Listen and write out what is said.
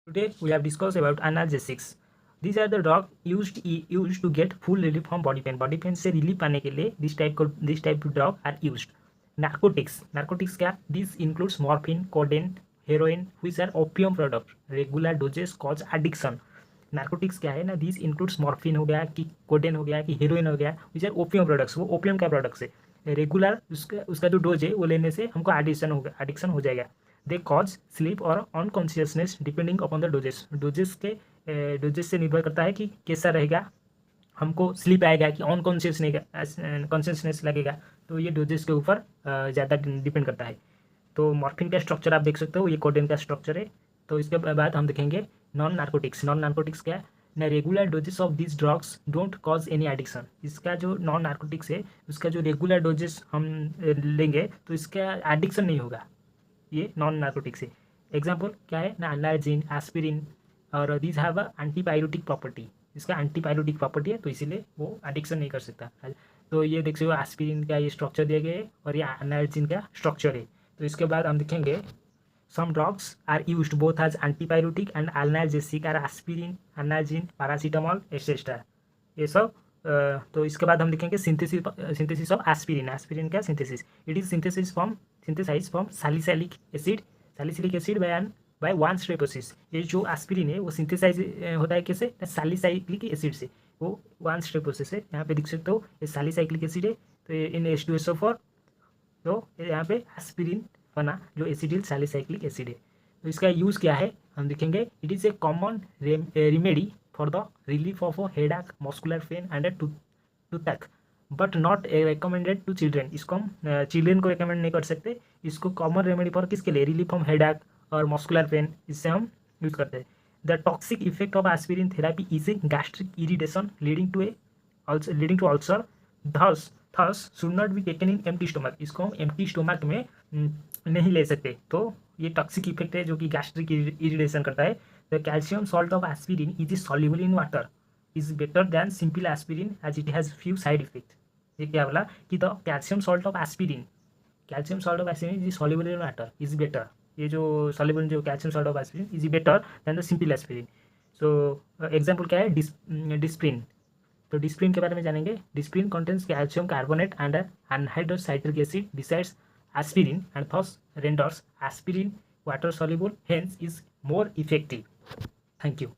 Today we have discussed about analgesics. These are the drug used to get full relief from body pain. Body pain से relief पाने के लिए this type of drug are used. Narcotics क्या? This includes morphine, codeine, heroin, which are opium products. Regular doses cause addiction. Narcotics क्या है ना, this includes morphine हो गया कि कोडेन हो गया कि हीरोइन हो गया, विच आर ओपियम प्रोडक्ट्स. वो ओपियम का प्रोडक्ट्स है. रेगुलर उसका जो डोज है वो लेने से हमको एडिक्शन हो जाएगा. दे कॉज स्लीप और unconsciousness depending upon the doses से निर्भर करता है कि कैसा रहेगा, हमको स्लीप आएगा कि कॉन्शियसनेस लगेगा. तो ये डोजेस के ऊपर ज़्यादा डिपेंड करता है. तो मॉर्फिन का स्ट्रक्चर आप देख सकते हो, ये कोडेन का स्ट्रक्चर है. तो इसके बाद हम देखेंगे नॉन नार्कोटिक्स क्या है ना. Regular doses of this drugs don't cause any addiction. इसका जो नॉन नार्कोटिक्स है उसका जो रेगुलर डोजेस हम लेंगे तो इसका एडिक्शन नहीं होगा. ये नॉन नार्कोटिक्स है. एग्जाम्पल क्या है ना, एनाल्जिन, एस्पिरिन और these have a antipyretic property. इसका एंटीपायरेटिक प्रॉपर्टी है तो इसीलिए वो एडिक्शन नहीं कर सकता. तो ये देख सकते हो एस्पिरिन का ये स्ट्रक्चर दिया गया है और ये एनाल्जिन का स्ट्रक्चर है. तो इसके बाद हम देखेंगे some drugs are used both as antipyretic and analgesic are aspirin, analgin, paracetamol etc. ये सब. तो इसके बाद हम देखेंगे सिंथेसिस ऑफ एस्पिरिन. एस्पिरिन का synthesis, it is synthesise from salicylic acid by one step process. ये जो एस्पिरिन है वो सिंथेसाइज होता है कैसे, सैलिसाइक्लिक एसिड से. वो वन स्टेप प्रोसेस है. यहाँ पे देख सकते हो ये सैलिसाइक्लिक एसिड है तो इन H2SO4. तो यहाँ पे एस्पिरिन बना जो एसिडिल सैलिसाइक्लिक एसिड है. तो इसका यूज़ क्या है हम देखेंगे. It is a common remedy for the relief of headache, muscular pain and toothache, but not recommended to children. इसको हम चिल्ड्रेन को रिकमेंड नहीं कर सकते. इसको कॉमन रेमेडी फॉर किसके लिए, रिलीफ फ्रॉम हेडेक और मस्कुलर पेन, इससे हम यूज़ करते हैं. The toxic effect of aspirin therapy is a gastric irritation leading to ulcer. Thus should not be taken in empty stomach. इसको हम एम्प्टी स्टोमक में नहीं ले सकते. तो ये टॉक्सिक इफेक्ट है जो कि गैस्ट्रिक इरिटेशन करता है. The calcium salt of aspirin is soluble in water, is better than simple aspirin as it has few side effect. ये क्या बोला कि the calcium salt of aspirin is soluble in water is better. ये जो soluble जो calcium salt of aspirin is better than the simple aspirin. So example क्या है, Disprin. तो डिस्प्रिन के बारे में जानेंगे. Disprin contains calcium carbonate and anhydrous citric acid besides aspirin and thus renders aspirin water soluble, hence is more effective. Thank you.